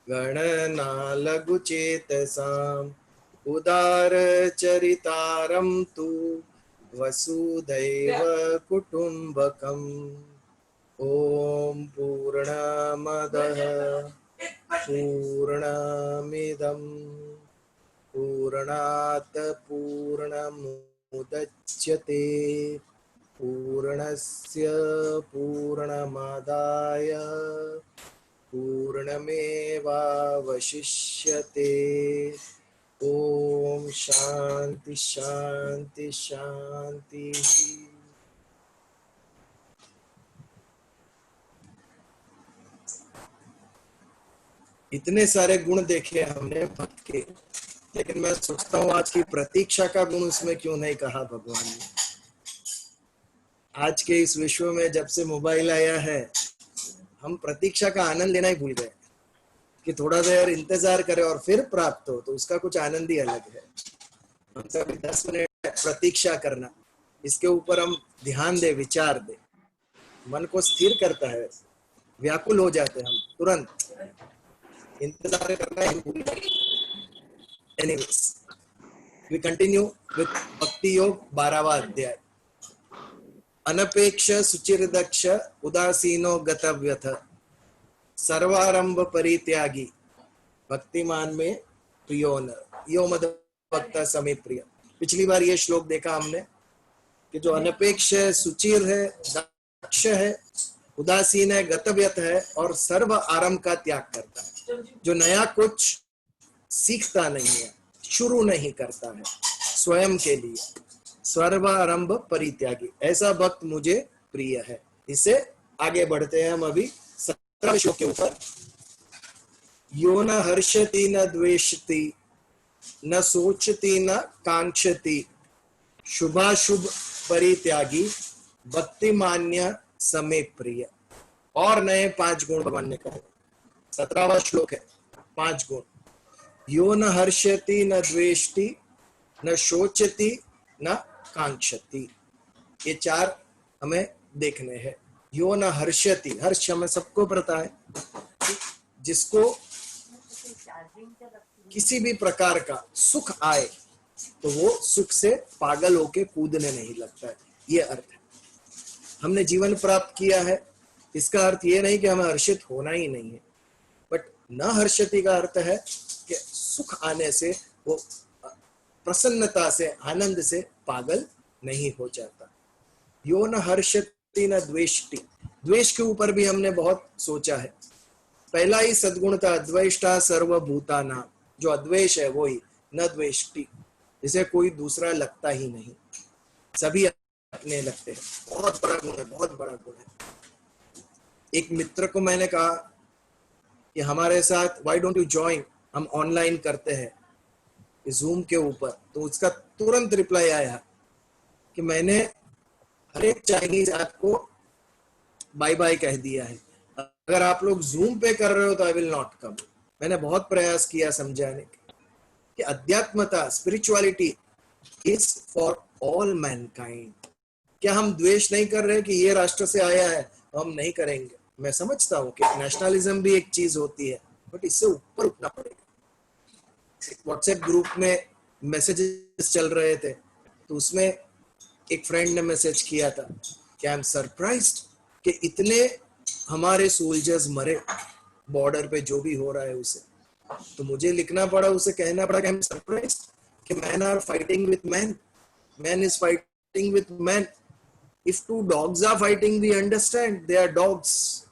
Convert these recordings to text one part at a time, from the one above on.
गणना लघुचेतसाम् उदारचरितारं तु वसुधैव कुटुम्बकम्। ॐ पूर्णमदः पूर्णमिदं पूर्णात् पूर्णमुदच्यते पूर्णस्य पूर्णमादाय पूर्णमेवावशिष्यते। ओम शांति शांति शांति। इतने सारे गुण देखे हमने भक्त के, लेकिन मैं सोचता हूँ आज की प्रतीक्षा का गुण उसमें क्यों नहीं कहा भगवान ने। आज के इस विश्व में जब से मोबाइल आया है, हम प्रतीक्षा का आनंद लेना ही भूल गए कि थोड़ा देर इंतजार करें और फिर प्राप्त हो, तो उसका कुछ आनंद ही अलग है। हम सब 10 मिनट प्रतीक्षा करना, इसके ऊपर हम ध्यान दे, विचार दे, मन को स्थिर करता है, व्याकुल हो जाते हैं हम तुरंत इंतजार करना है। एनीवेज, वी कंटिन्यू विद भक्ति योग 12वां अध्याय। अनपेक्ष सुचिरदक्ष उदासीनो गतव्यथ सर्वारंभ परित्यागी भक्तिमान में प्रियो न यो मद भक्ता समे प्रिय। पिछली बार ये श्लोक देखा हमने कि जो अनपेक्ष है, सुचिर है, दक्ष है, उदासीन है, गतव्यत है और सर्व आरंभ का त्याग करता है, जो नया कुछ सीखता नहीं है, शुरू नहीं करता है स्वयं के लिए, सर्वारंभ परित्यागी, ऐसा भक्त मुझे प्रिय है। इससे आगे बढ़ते हैं हम अभी 17वें श्लोक के ऊपर। यो न हर्षति न द्वेषति न सोचति न कांक्षति शुभाशुभ परित्यागी भक्तिमान्य समे प्रिय। और नए 5 गुण भगवान ने कहे। 17वां श्लोक है, 5 गुण। यो न हर्षति न द्वेष्टि न शोचति न कांक्षति, ये 4 हमें देखने हैं। यो न हर्षति, हर्ष हमें सबको पता है, जिसको किसी भी प्रकार का सुख आए तो वो सुख से पागल होके कूदने नहीं लगता है, ये अर्थ है। हमने जीवन प्राप्त किया है, इसका अर्थ ये नहीं कि हमें हर्षित होना ही नहीं है, बट न हर्षति का अर्थ है कि सुख आने से वो प्रसन्नता से, आनंद से पागल नहीं हो जाता। यो न हर्षति न द्वेष्टि, द्वेष के ऊपर भी हमने बहुत सोचा है। पहला ही सद्गुण था द्वेष्टा सर्वभूतानां, जो अद्वेष है वो ही न द्वेष्टि, जिसे कोई दूसरा लगता ही नहीं, सभी अपने लगते हैं। बहुत बड़ा गुण है, बहुत बड़ा गुण है। एक मित्र को मैंने कहा कि हमारे साथ व्हाई डोंट यू ज्वाइन, हम ऑनलाइन करते हैं जूम के ऊपर, तो उसका तुरंत रिप्लाई आया कि मैंने हर एक चाइनीज ऐप को बाय बाय कह दिया है, अगर आप लोग जूम पे कर रहे हो तो आई विल नॉट कम। मैंने बहुत प्रयास किया समझाने कि अध्यात्मता, spirituality is for all mankind. क्या हम द्वेष नहीं कर रहे कि ये राष्ट्र से आया है तो हम नहीं करेंगे? मैं समझता हूँ कि नेशनलिज्म भी एक चीज होती है, बट इससे ऊपर उठना पड़ेगा। व्हाट्सएप ग्रुप में मैसेजेस चल रहे थे, तो उसमें एक फ्रेंड ने मैसेज किया था कि आई एम सरप्राइज्ड कि इतने हमारे सोल्जर्स मरे बॉर्डर पे, जो भी हो रहा है उसे। तो मुझे लिखना पड़ा, उसे कहना पड़ा कि आई एम सरप्राइज्ड कि man are fighting with man, man is fighting with man. If 2 dogs are fighting, we understand they are dogs.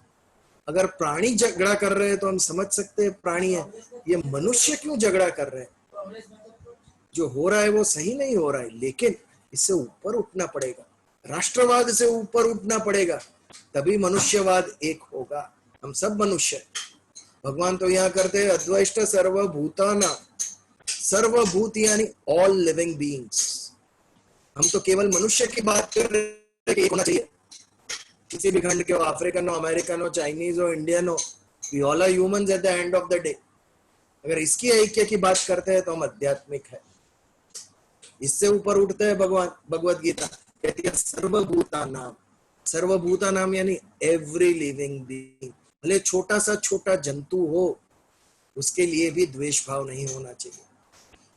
अगर प्राणी झगड़ा कर रहे हैं तो हम समझ सकते हैं प्राणी है, ये मनुष्य क्यों झगड़ा कर रहे हैं? जो हो रहा है वो सही नहीं हो रहा है, लेकिन इससे ऊपर उठना पड़ेगा, राष्ट्रवाद से ऊपर उठना पड़ेगा, तभी मनुष्यवाद एक होगा। हम सब मनुष्य, भगवान तो यहाँ करते हैं अद्वैष्ट सर्वभूतानां, सर्वभूत यानी ऑल लिविंग बीइंग्स। हम तो केवल मनुष्य की बात कर रहे हैं कि होना चाहिए, किसी भी खंड के हो, अफ्रीकन हो, अमेरिकन हो, चाइनीज हो, इंडियन हो, we all are humans at the end of the day. अगर इसकी ऐक्य की बात करते हैं तो हम आध्यात्मिक है। इससे ऊपर उठते हैं भगवान, भगवत गीता कहती है सर्वभूतानां, सर्वभूतानां यानी एवरी लिविंग बीइंग, भले छोटा सा छोटा जंतु हो, उसके लिए भी द्वेष भाव नहीं होना चाहिए।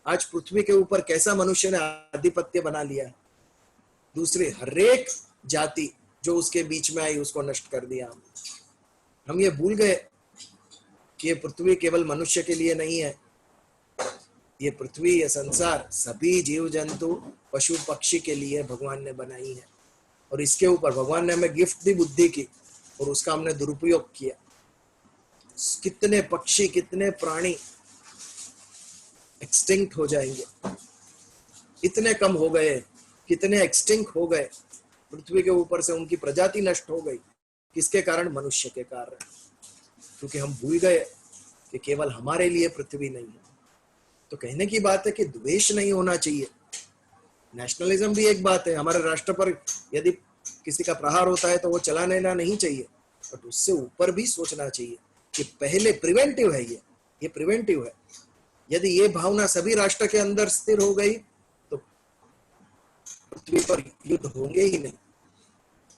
आज पृथ्वी के ऊपर कैसा मनुष्य ने आधिपत्य बना लिया है, दूसरे हरेक जाति जो उसके बीच में आई उसको नष्ट कर दिया। हम ये भूल गए कि ये पृथ्वी केवल मनुष्य के लिए नहीं है, ये पृथ्वी, ये संसार सभी जीव जंतु पशु पक्षी के लिए भगवान ने बनाई है। और इसके ऊपर भगवान ने हमें गिफ्ट दी बुद्धि की, और उसका हमने दुरुपयोग किया। कितने पक्षी, कितने प्राणी एक्सटिंक्ट हो जाएंगे, इतने कम हो गए, कितने एक्सटिंक्ट हो गए पृथ्वी के ऊपर से, उनकी प्रजाति नष्ट हो गई। किसके कारण? मनुष्य के कारण। क्योंकि हम भूल गए कि केवल हमारे लिए पृथ्वी नहीं है। तो कहने की बात है कि द्वेष नहीं होना चाहिए। नेशनलिज्म भी एक बात है, हमारे राष्ट्र पर यदि किसी का प्रहार होता है तो वो चलाने ना नहीं चाहिए, बट उससे ऊपर भी सोचना चाहिए कि पहले प्रिवेंटिव है, ये प्रिवेंटिव है। यदि ये भावना सभी राष्ट्र के अंदर स्थिर हो गई तो पृथ्वी पर युद्ध होंगे ही नहीं,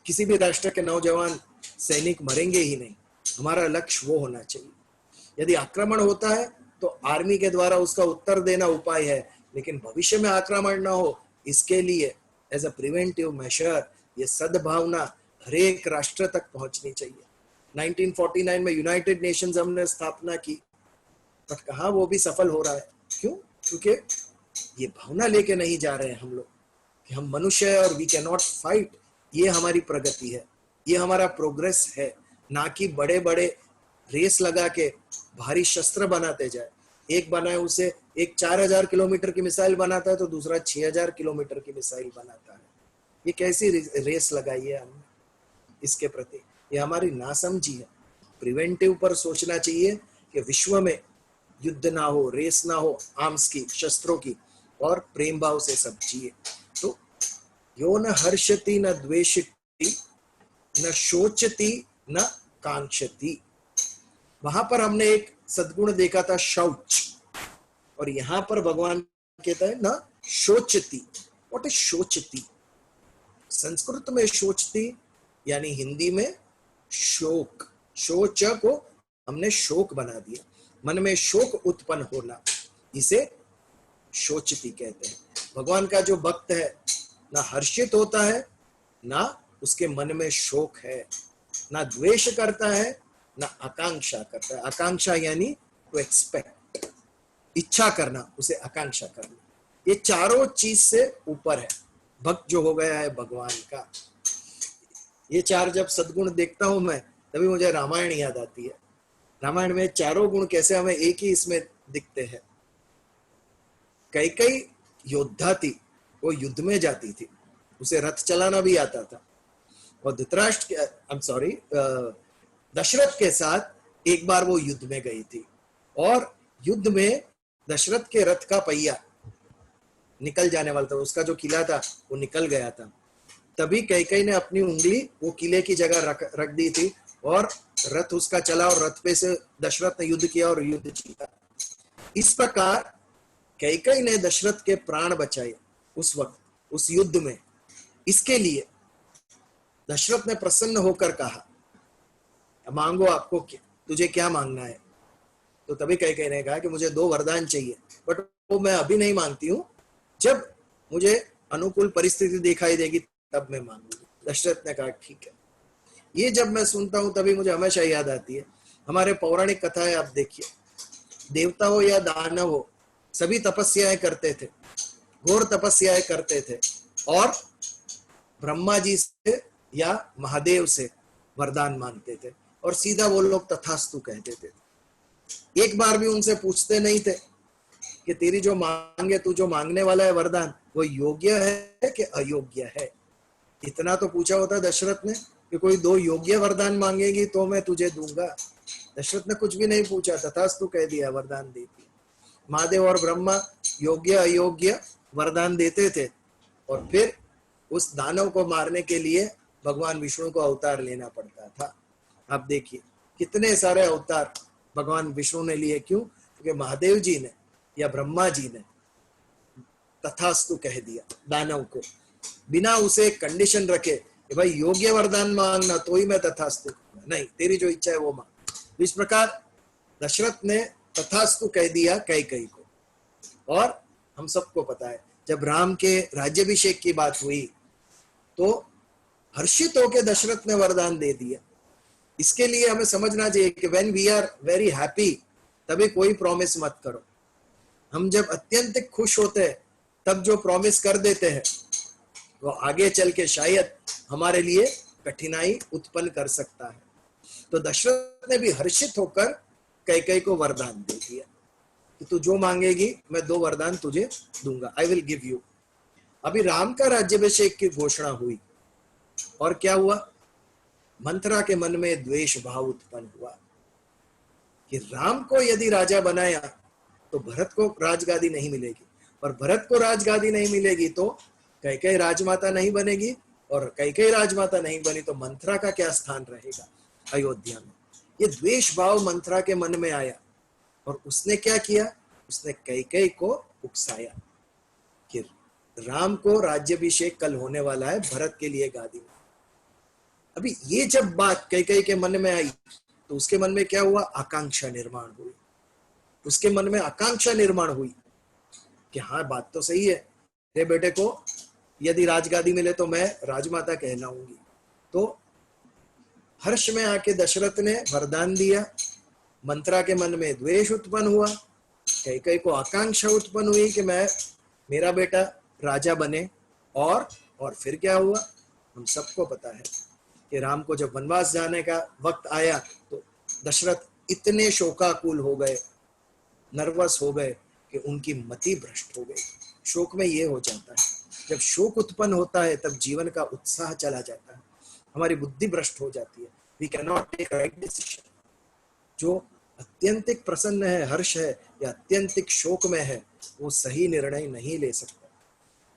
किसी भी राष्ट्र के नौजवान सैनिक मरेंगे ही नहीं। हमारा लक्ष्य वो होना चाहिए। यदि आक्रमण होता है तो आर्मी के द्वारा उसका उत्तर देना उपाय है, लेकिन भविष्य में आक्रमण ना हो इसके लिए एज अ प्रिवेंटिव मेजर ये सद्भावना हर एक राष्ट्र तक पहुंचनी चाहिए। 1949 में यूनाइटेड नेशंस हमने स्थापना की, बट कहाँ वो भी सफल हो रहा है। क्यों? क्योंकि ये भावना लेके नहीं जा रहे हैं हम लोग कि हम मनुष्य है और वी कैन नॉट फाइट। ये हमारी प्रगति है, ये हमारा प्रोग्रेस है, ना कि बड़े बड़े रेस लगा के भारी शस्त्र बनाते जाए। एक बनाए उसे, एक 4000 किलोमीटर की मिसाइल बनाता है तो दूसरा 6000 किलोमीटर की मिसाइल बनाता है। ये कैसी रेस लगाई है हमने इसके प्रति? ये हमारी नासमझी है। प्रिवेंटिव पर सोचना चाहिए कि विश्व में युद्ध ना हो, रेस ना हो आर्म्स की, शस्त्रों की, और प्रेम भाव से सब जिए। तो यो न हर्षति न द्वेषति न शोचति न कांक्षति। वहां पर हमने एक सद्गुण देखा था, शौच, और यहां पर भगवान कहता है न शोचति। व्हाट इज शोचति? संस्कृत में शोचति यानी हिंदी में शोक। शोच को हमने शोक बना दिया, मन में शोक उत्पन्न होना, इसे शोचति कहते हैं। भगवान का जो भक्त है ना हर्षित होता है, ना उसके मन में शोक है, ना द्वेष करता है, ना आकांक्षा करता है। आकांक्षा यानी टू एक्सपेक्ट, इच्छा करना, उसे आकांक्षा करना। ये चारों चीज से ऊपर है भक्त जो हो गया है भगवान का। ये चार जब सद्गुण देखता हूं मैं, तभी मुझे रामायण याद आती है। रामायण में चारों गुण कैसे हमें एक ही इसमें दिखते हैं। कई योद्धा थी, वो युद्ध में जाती थी, उसे रथ चलाना भी आता था। और दशरथ के साथ एक बार वो युद्ध में गई थी, और युद्ध में दशरथ के रथ का पहिया निकल जाने वाला था, उसका जो किला था वो निकल गया था। तभी कैकेयी ने अपनी उंगली वो किले की जगह रख दी थी, और रथ उसका चला, और रथ पे से दशरथ ने युद्ध किया और युद्ध जीता। इस प्रकार कैकेयी ने दशरथ के प्राण बचाए उस वक्त, उस युद्ध में। इसके लिए दशरथ ने प्रसन्न होकर कहा, मांगो आपको तुझे क्या मांगना है। तो तभी कैकेयी ने कहा कि मुझे 2 वरदान चाहिए, बट वो मैं अभी नहीं मांगती हूँ, जब मुझे अनुकूल परिस्थिति दिखाई देगी तब मैं मांगूंगी। दशरथ ने कहा ठीक है। ये जब मैं सुनता हूं तभी मुझे हमेशा याद आती है हमारे पौराणिक कथाएं। आप देखिए, देवता हो या दानव हो, सभी तपस्याएं करते थे, घोर तपस्याएं करते थे, और ब्रह्मा जी से या महादेव से वरदान मांगते थे, और सीधा वो लोग तथास्तु कह देते थे। एक बार भी उनसे पूछते नहीं थे कि तेरी जो मांगे, तू जो मांगने वाला है वरदान, वो योग्य है कि अयोग्य है। इतना तो पूछा होता दशरथ ने कि कोई 2 योग्य वरदान मांगेगी तो मैं तुझे दूंगा। दशरथ ने कुछ भी नहीं पूछा, तथास्तु कह दिया, वरदान दे दिया। महादेव और ब्रह्मा योग्य अयोग्य वरदान देते थे, और फिर उस दानव को मारने के लिए भगवान विष्णु को अवतार लेना पड़ता था। आप देखिए कितने सारे अवतार भगवान विष्णु ने लिए। क्यों? क्योंकि महादेव जी ने या ब्रह्मा जी ने तथास्तु कह दिया दानव को, बिना उसे कंडीशन रखे कि भाई योग्य वरदान मांगना तो ही मैं तथास्तु, नहीं, तेरी जो इच्छा है वो मांग। इस प्रकार दशरथ ने तथास्तु कह दिया कैकेयी को। और हम सबको पता है जब राम के राज्याभिषेक की बात हुई तो हर्षित होकर दशरथ ने वरदान दे दिया। इसके लिए हमें समझना चाहिए कि when we are very happy तभी कोई प्रॉमिस मत करो। हम जब अत्यंत खुश होते हैं तब जो प्रॉमिस कर देते हैं वो आगे चल के शायद हमारे लिए कठिनाई उत्पन्न कर सकता है। तो दशरथ ने भी हर्षित होकर कैकेयी को वरदान दे दिया कि तू जो मांगेगी मैं 2 वरदान तुझे दूंगा, आई विल गिव यू। अभी राम का राज्याभिषेक की घोषणा हुई और क्या हुआ, मंथरा के मन में द्वेष भाव उत्पन्न हुआ कि राम को यदि राजा बनाया तो भरत को राजगादी नहीं मिलेगी, और भरत को राजगादी नहीं मिलेगी तो कैकेयी राजमाता नहीं बनेगी, और कैकेयी राजमाता नहीं बनी तो मंथरा का क्या स्थान रहेगा अयोध्या में। ये द्वेष भाव मंथरा के मन में आया और उसने क्या किया, उसने कैकेयी को उकसाया कि राम को राज्याभिषेक कल होने वाला है भरत के लिए गादी में। अभी ये जब बात कैकेयी के मन में आई तो उसके मन में क्या हुआ, आकांक्षा निर्माण हुई। उसके मन में आकांक्षा निर्माण हुई कि हाँ बात तो सही है, मेरे बेटे को यदि राजगादी मिले तो मैं राजमाता कहलाऊंगी। तो हर्ष में आके दशरथ ने वरदान दिया, मंथरा के मन में द्वेष उत्पन्न हुआ, कैकेयी को आकांक्षा उत्पन्न हुई कि मैं मेरा बेटा राजा बने। और फिर क्या हुआ, हम सबको पता है कि राम को जब वनवास जाने का वक्त आया तो दशरथ इतने शोकाकुल हो गए, नर्वस हो गए कि उनकी मति भ्रष्ट हो गई। शोक में ये हो जाता है, जब शोक उत्पन्न होता है तब जीवन का उत्साह चला जाता है, हमारी बुद्धि भ्रष्ट हो जाती है। We can not take right decision. जो अत्यंतिक प्रसन्न है, हर्ष है या अत्यंतिक शोक में है, वो सही निर्णय नहीं ले सकता।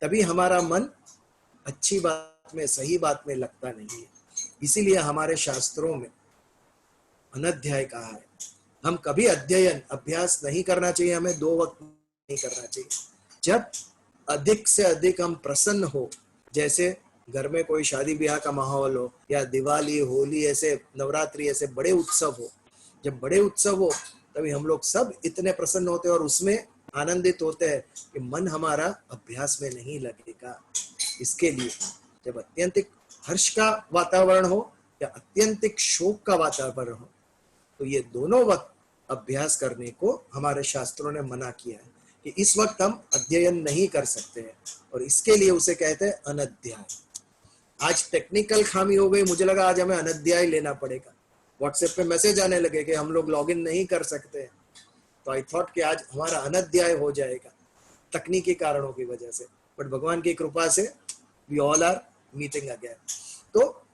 तभी हमारा मन अच्छी बात में, सही बात में लगता नहीं है। इसीलिए हमारे शास्त्रों में अनध्याय कहा है। हम कभी अध्ययन अभ्यास नहीं करना चाहिए, हमें 2 वक्त नहीं करना चाहिए। जब अधिक से अधिक हम प्रसन्न हो, जैसे घर में कोई शादी ब्याह का माहौल हो या दिवाली, होली, ऐसे नवरात्रि, ऐसे बड़े उत्सव हो, जब बड़े उत्सव हो तभी हम लोग सब इतने प्रसन्न होते हैं और उसमें आनंदित होते हैं कि मन हमारा अभ्यास में नहीं लगेगा। इसके लिए जब अत्यंतिक हर्ष का वातावरण हो या अत्यंतिक शोक का वातावरण हो तो ये दोनों वक्त अभ्यास करने को हमारे शास्त्रों ने मना किया है कि इस वक्त हम अध्ययन नहीं कर सकते हैं, और इसके लिए उसे कहते हैं अनध्याय। आज टेक्निकल खामी हो गई, मुझे लगा आज हमें अनध्याय लेना पड़ेगा। व्हाट्सएप पे मैसेज आने लगे कि हम लोग लॉगिन नहीं कर सकते हैं, तो आई थॉट कि आज हमारा अनध्याय हो जाएगा तकनीकी कारणों की वजह से, बट भगवान की कृपा से we all are meeting again. तो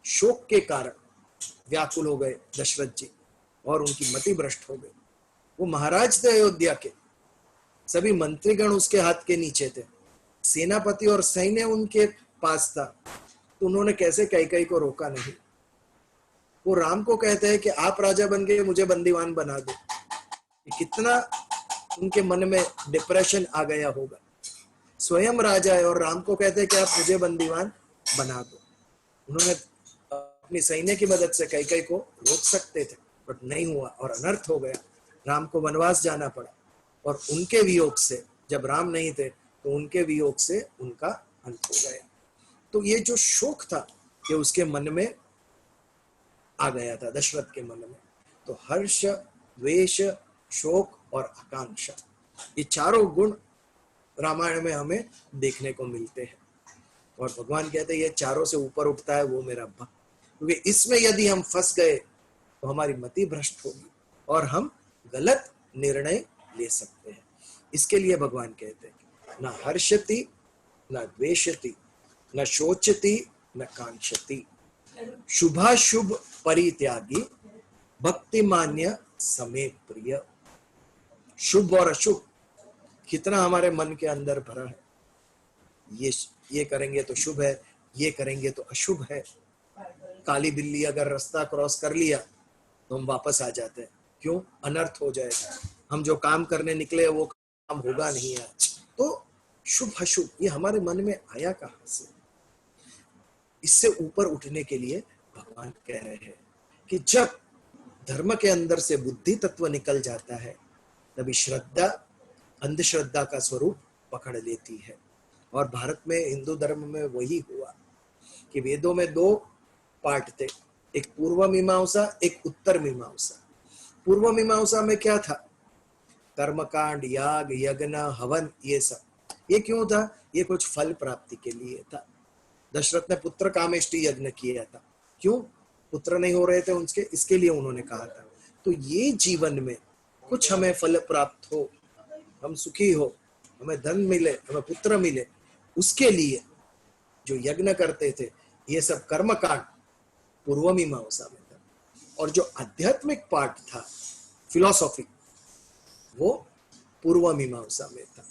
शोक के कारण व्याकुल हो गए दशरथ जी और उनकी मति भ्रष्ट हो गई। वो महाराज थे अयोध्या के, सभी मंत्रीगण उसके हाथ के नीचे थे, सेनापति और सैन्य उनके पास था, तो उन्होंने कैसे कैकेयी को रोका नहीं। वो राम को कहते हैं कि आप राजा बन गए, मुझे बंदीवान बना दो। कितना उनके मन में डिप्रेशन आ गया होगा। स्वयं राजा है और राम को कहते हैं कि आप मुझे बंदीवान बना दो। उन्होंने अपनी सैन्य की मदद से कैकेयी को रोक सकते थे, बट नहीं हुआ और अनर्थ हो गया। राम को वनवास जाना पड़ा और उनके वियोग से, जब राम नहीं थे तो उनके वियोग से उनका अंत हो गया। तो ये जो शोक था ये उसके मन में आ गया था, दशरथ के मन में। तो हर्ष, द्वेष, शोक और आकांक्षा, ये चारों गुण रामायण में हमें देखने को मिलते हैं। और भगवान कहते हैं ये चारों से ऊपर उठता है वो मेरा भक्त, क्योंकि इसमें यदि हम फंस गए तो हमारी मति भ्रष्ट होगी और हम गलत निर्णय ले सकते हैं। इसके लिए भगवान कहते हैं न हर्षति न द्वेषति न शोचति न कांक्षति, शुभाशुभ परित्यागी भक्तिमान्य समे प्रिय। शुभ और अशुभ कितना हमारे मन के अंदर भरा है, ये करेंगे तो शुभ है, ये करेंगे तो अशुभ है। काली बिल्ली अगर रास्ता क्रॉस कर लिया तो हम वापस आ जाते हैं, क्यों? अनर्थ हो जाएगा, हम जो काम करने निकले वो काम होगा नहीं आज। तो शुभ अशुभ ये हमारे मन में आया कहां से? इससे ऊपर उठने के लिए भगवान कह रहे हैं कि जब धर्म के अंदर से बुद्धि तत्व निकल जाता है, तभी श्रद्धा अंधश्रद्धा का स्वरूप पकड़ लेती है। और भारत में हिंदू धर्म में वही हुआ कि वेदों में दो पार्ट थे, एक पूर्व मीमांसा, एक उत्तर मीमांसा। पूर्व मीमांसा में क्या था? कर्मकांड, याग, यज्ञ, हवन, ये सब। ये क्यों था? ये कुछ फल प्राप्ति के लिए था। दशरथ ने पुत्र कामेष्टि यज्ञ किया था। क्यों? पुत्र नहीं हो रहे थे उनके, इसके लिए उन्होंने कहा था। तो ये जीवन में कुछ हमें फल प्राप्त हो, हम सुखी हो, हमें धन मिले, हमें पुत्र मिले, उसके लिए जो यज्ञ करते थे, ये सब कर्मकांड पूर्व मीमांसा में था। और जो आध्यात्मिक पार्ट था, फिलोसॉफी, वो पूर्व मीमांसा में था।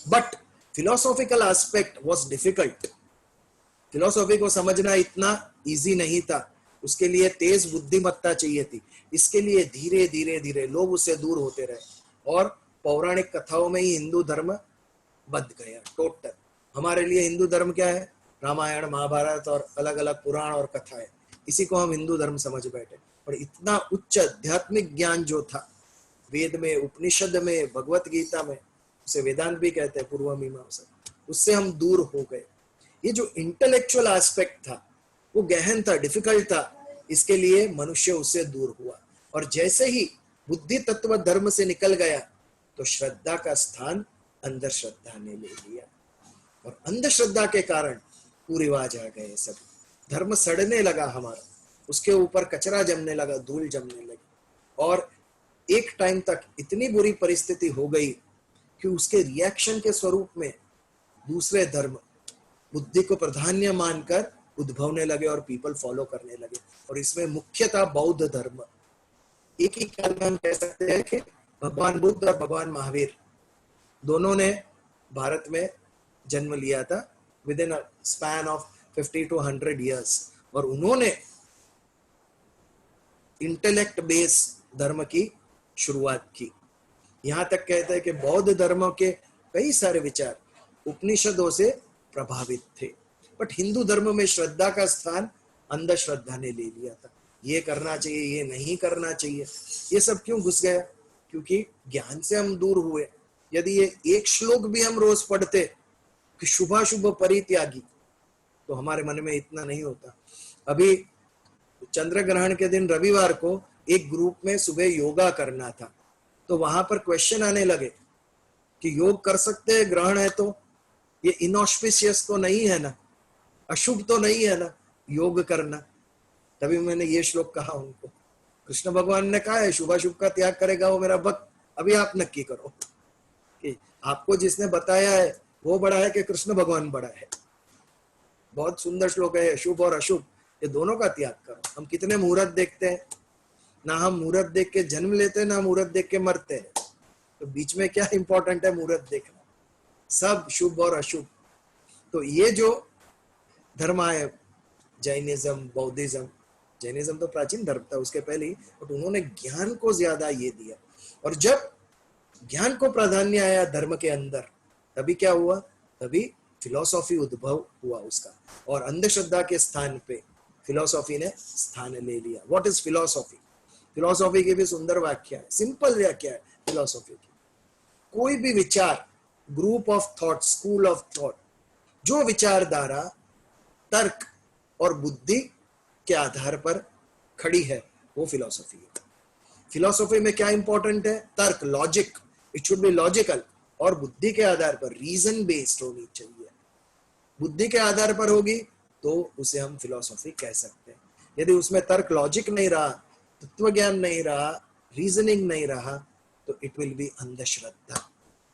But philosophical aspect was difficult. Philosophy को समझना इतना इजी नहीं था, उसके लिए तेज बुद्धिमत्ता चाहिए थी। इसके लिए धीरे धीरे धीरे लोग उससे दूर होते रहे और पौराणिक कथाओं में ही हिंदू धर्म बद गया टोटल। हमारे लिए हिंदू धर्म क्या है? रामायण, महाभारत और अलग अलग पुराण और कथाएं, इसी को हम हिंदू धर्म समझ बैठे। और इतना उच्च आध्यात्मिक ज्ञान जो था वेद में, उपनिषद में, भगवत गीता में, उसे वेदांत भी कहते हैं, पूर्व मीमांसा, उससे हम दूर हो गए। ये जो इंटेलेक्चुअल एस्पेक्ट था वो गहन था, डिफिकल्ट था, इसके लिए मनुष्य उससे दूर हुआ। और जैसे ही बुद्धि तत्व धर्म से निकल गया तो श्रद्धा का स्थान अंधश्रद्धा ने ले लिया। और अंधश्रद्धा के कारण कुरिवाज आ गए, सब धर्म सड़ने लगा हमारा, उसके ऊपर कचरा जमने लगा, धूल जमने लगी। और एक टाइम तक इतनी बुरी परिस्थिति हो गई कि उसके रिएक्शन के स्वरूप में दूसरे धर्म बुद्धि को प्राधान्य मानकर उद्भवने लगे और पीपल फॉलो करने लगे। और इसमें मुख्यतः बौद्ध धर्म। एक ही काल में हम कह सकते हैं कि भगवान बुद्ध और भगवान महावीर दोनों ने भारत में जन्म लिया था with in span of 50 to 100 years। और उन्होंने इंटेलेक्ट बेस्ड धर्म की शुरुआत की। यहां तक कहते हैं कि बौद्ध धर्म के कई सारे विचार उपनिषदों से प्रभावित थे। बट हिंदू धर्म में श्रद्धा का स्थान अंधश्रद्धा ने ले लिया था। ये करना चाहिए, ये नहीं करना चाहिए, ये सब क्यों घुस गया? क्योंकि ज्ञान से हम दूर हुए। यदि ये एक श्लोक भी हम रोज पढ़ते कि शुभाशुभ परित्यागी, तो हमारे मन में इतना नहीं होता। अभी चंद्र ग्रहण के दिन रविवार को एक ग्रुप में सुबह योगा करना था, तो वहां पर क्वेश्चन आने लगे कि योग कर सकते हैं ग्रहण है तो? ये इनऑस्पिशियस तो नहीं है ना, अशुभ तो नहीं है ना योग करना? तभी मैंने ये श्लोक कहा उनको, कृष्ण भगवान ने कहा है शुभाशुभ का त्याग करेगा वो मेरा भक्त। अभी आप नक्की करो कि आपको जिसने बताया है वो बड़ा है कि कृष्ण भगवान बड़ा है। बहुत सुंदर श्लोक है, शुभ और अशुभ ये दोनों का त्याग करो। हम कितने मुहूर्त देखते हैं, ना हम मुहूर्त देख के जन्म लेते हैं, ना मुहूर्त देख के मरते हैं। तो बीच में क्या इंपॉर्टेंट है? मुहूर्त देखना। सब शुभ और अशुभ। तो ये जो धर्म आए, जैनिज्म, बौद्धिज्म, जैनिज्म तो प्राचीन धर्म था उसके पहले ही, बट उन्होंने ज्ञान को ज्यादा ये दिया। और जब ज्ञान को प्राधान्य आया धर्म के अंदर, तभी क्या हुआ? तभी फिलोसॉफी उद्भव हुआ उसका। और अंधश्रद्धा के स्थान पे फिलोसॉफी ने स्थान ले लिया। What is philosophy? फिलोसॉफी की भी सुंदर व्याख्या है, सिंपल व्याख्या है फिलोसॉफी की। कोई भी विचार, group of thought, school of thought, जो विचारधारा तर्क और बुद्धि के आधार पर खड़ी है, वो फिलोसॉफी है। फिलोसॉफी में क्या इंपॉर्टेंट है? तर्क, logic, it should be logical, और बुद्धि के आधार पर रीजन बेस्ड होनी चाहिए। बुद्धि के आधार पर होगी तो उसे हम फिलोसॉफी कह सकते हैं। यदि उसमें तर्क, लॉजिक नहीं रहा, तत्व ज्ञान नहीं रहा, रीजनिंग नहीं रहा, तो इट विल बी अंधश्रद्धा।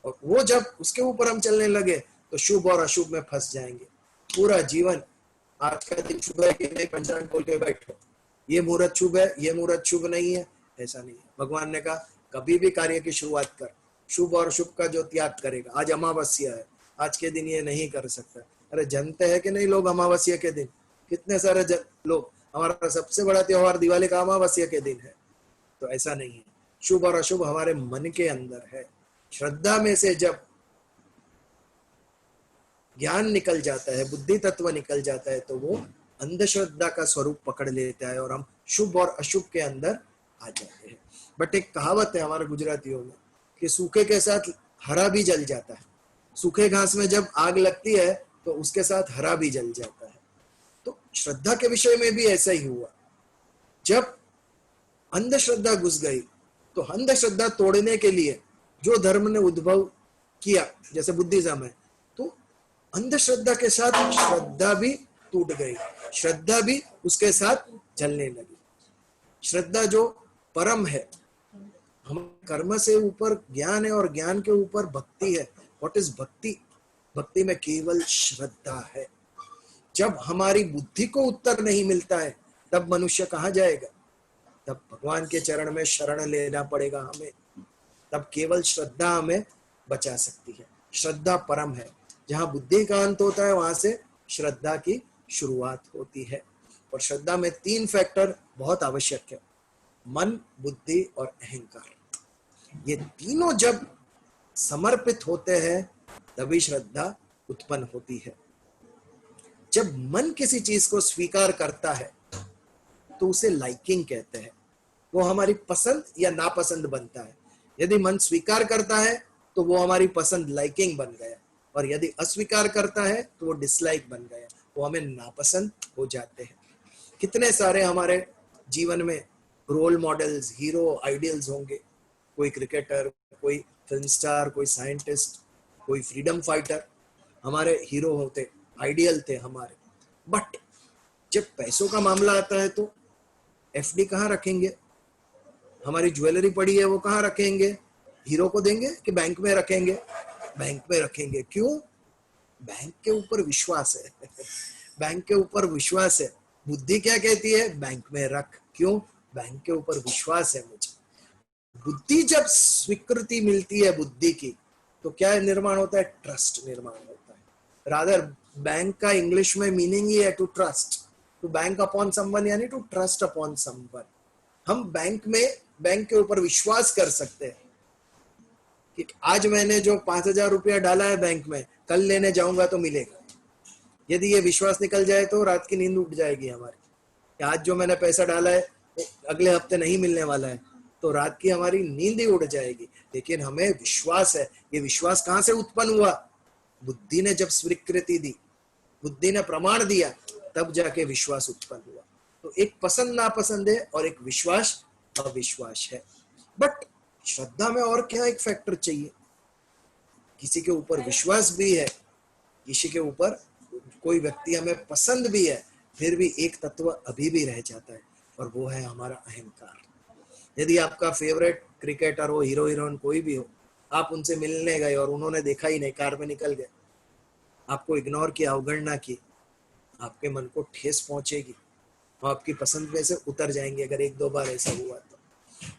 और वो जब उसके ऊपर हम चलने लगे तो शुभ और अशुभ में फंस जाएंगे पूरा जीवन। आज का दिन शुभ है कि नहीं, पंचांग खोल के बैठो, ये मुहूर्त शुभ है, ये मुहूर्त शुभ नहीं है, ऐसा नहीं है। भगवान ने कहा कभी भी कार्य की शुरुआत कर, शुभ और शुभ का जो त्याग करेगा। आज अमावस्या है, आज के दिन ये नहीं कर सकता। अरे जानते हैं कि नहीं लोग अमावस्या के दिन कितने सारे लोग, हमारा सबसे बड़ा त्योहार दिवाली का अमावस्या के दिन है। तो ऐसा नहीं है, शुभ और अशुभ हमारे मन के अंदर है। श्रद्धा में से जब ज्ञान निकल जाता है, बुद्धि तत्व निकल जाता है, तो वो अंधश्रद्धा का स्वरूप पकड़ लेता है और हम शुभ और अशुभ के अंदर आ जाते हैं। बट एक कहावत है हमारे गुजरातियों में कि सूखे के साथ हरा भी जल जाता है। सूखे घास में जब आग लगती है तो उसके साथ हरा भी जल जाता है। तो श्रद्धा के विषय में भी ऐसा ही हुआ। जब अंधश्रद्धा घुस गई तो अंधश्रद्धा तोड़ने के लिए जो धर्म ने उद्भव किया, जैसे बुद्धिज्म है, तो अंधश्रद्धा के साथ श्रद्धा भी टूट गई, श्रद्धा भी उसके साथ जलने लगी। श्रद्धा जो परम है, हम कर्म से ऊपर ज्ञान है और ज्ञान के ऊपर भक्ति है। व्हाट इज भक्ति? भक्ति में केवल श्रद्धा है। जब हमारी बुद्धि को उत्तर नहीं मिलता है तब मनुष्य कहाँ जाएगा? तब भगवान के चरण में शरण लेना पड़ेगा हमें। तब केवल श्रद्धा हमें बचा सकती है। श्रद्धा परम है। जहां बुद्धि का अंत होता है वहां से श्रद्धा की शुरुआत होती है। और श्रद्धा में 3 फैक्टर बहुत आवश्यक है, मन, बुद्धि और अहंकार। ये तीनों जब समर्पित होते हैं तभी श्रद्धा उत्पन्न होती है। जब मन किसी चीज को स्वीकार करता है तो उसे लाइकिंग कहते हैं। वो हमारी पसंद या नापसंद बनता है। यदि मन स्वीकार करता है तो वो हमारी पसंद लाइकिंग बन गया, और यदि अस्वीकार करता है तो वो डिसलाइक बन गया, वो हमें नापसंद हो जाते हैं। कितने सारे हमारे जीवन में रोल मॉडल्स, हीरो, आइडियल्स होंगे। कोई क्रिकेटर, कोई फिल्म स्टार, कोई साइंटिस्ट, कोई फ्रीडम फाइटर हमारे हीरो होते, आइडियल थे हमारे। बट जब पैसों का मामला आता है तो एफडी कहाँ रखेंगे? हमारी ज्वेलरी पड़ी है वो कहाँ रखेंगे? हीरो को देंगे कि बैंक में रखेंगे? बैंक में रखेंगे। क्यों? बैंक के ऊपर विश्वास है। बैंक के ऊपर विश्वास है। बुद्धि क्या कहती है? बैंक में रख। क्यों? बैंक के ऊपर विश्वास है मुझे। बुद्धि जब स्वीकृति मिलती है बुद्धि की, तो क्या निर्माण होता है? ट्रस्ट निर्माण होता है। रादर बैंक का इंग्लिश में मीनिंग ही है to trust, to bank upon someone, यानी टू ट्रस्ट अपॉन समवन। हम बैंक के ऊपर विश्वास कर सकते हैं कि आज मैंने जो 5,000 रुपया डाला है बैंक में, कल लेने जाऊंगा तो मिलेगा। यदि ये विश्वास निकल जाए तो रात की नींद उठ जाएगी हमारी कि आज जो मैंने पैसा डाला है वो अगले हफ्ते नहीं मिलने वाला है, तो रात की हमारी नींद ही उड़ जाएगी। लेकिन हमें विश्वास है। ये विश्वास कहां से उत्पन्न हुआ? बुद्धि ने जब स्वीकृति दी, बुद्धि ने प्रमाण दिया, तब जाके विश्वास उत्पन्न हुआ। तो एक पसंद नापसंद है और एक विश्वास अविश्वास है। बट श्रद्धा में और क्या एक फैक्टर चाहिए? किसी के ऊपर विश्वास भी है, किसी के ऊपर कोई व्यक्ति हमें पसंद भी है, फिर भी एक तत्व अभी भी रह जाता है, और वो है हमारा अहंकार। यदि आपका फेवरेट क्रिकेटर हो, हीरो हीरोइन कोई भी हो, आप उनसे मिलने गए और उन्होंने देखा ही नहीं, कार में निकल गए, आपको इग्नोर किया, अवगणना की, आपके मन को ठेस पहुंचेगी और आपकी पसंद में से उतर जाएंगे अगर 1-2 बार ऐसा हुआ तो।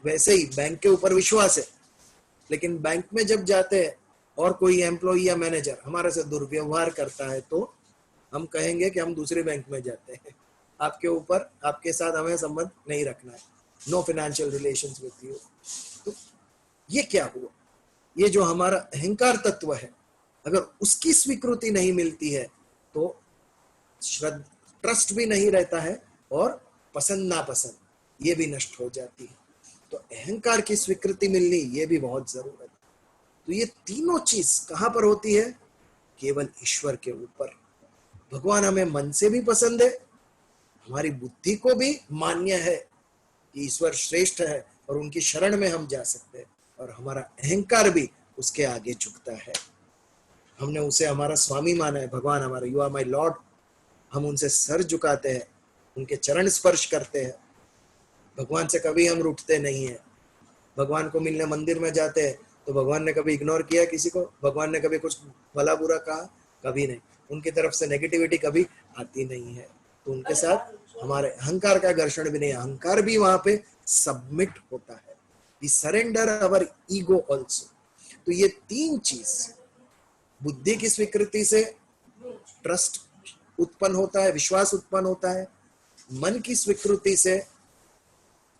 वैसे ही बैंक के ऊपर विश्वास है, लेकिन बैंक में जब जाते हैं और कोई एम्प्लॉई या मैनेजर हमारे से दुर्व्यवहार करता है तो हम कहेंगे कि हम दूसरे बैंक में जाते हैं। आपके ऊपर, आपके साथ हमें संबंध नहीं रखना है, no financial relations with you. तो ये क्या हुआ? ये जो हमारा अहंकार तत्व है, अगर उसकी स्वीकृति नहीं मिलती है तो ट्रस्ट भी नहीं रहता है और पसंद नापसंद ये भी नष्ट हो जाती है। तो अहंकार की स्वीकृति मिलनी ये भी बहुत जरूरत है। तो ये तीनों चीज कहां पर होती है? केवल ईश्वर के ऊपर। भगवान हमें मन से भी पसंद है, हमारी बुद्धि को भी मान्य है कि ईश्वर श्रेष्ठ है और उनकी शरण में हम जा सकते हैं, और हमारा अहंकार भी उसके आगे झुकता है। हमने उसे हमारा स्वामी माना है, भगवान हमारा, यू आर माई लॉर्ड। हम उनसे सर झुकाते हैं, उनके चरण स्पर्श करते हैं। भगवान से कभी हम रूठते नहीं है। भगवान को मिलने मंदिर में जाते हैं तो भगवान ने कभी इग्नोर किया किसी को? भगवान ने कभी कुछ भला बुरा कहा? कभी नहीं। उनकी तरफ से नेगेटिविटी कभी आती नहीं है। तो उनके साथ हमारे अहंकार का घर्षण भी नहीं, अहंकार भी वहां पे सबमिट होता है। We surrender our ego also. तो ये 3 चीज, बुद्धि की स्वीकृति से ट्रस्ट उत्पन्न होता है, विश्वास उत्पन्न होता है, मन की स्वीकृति से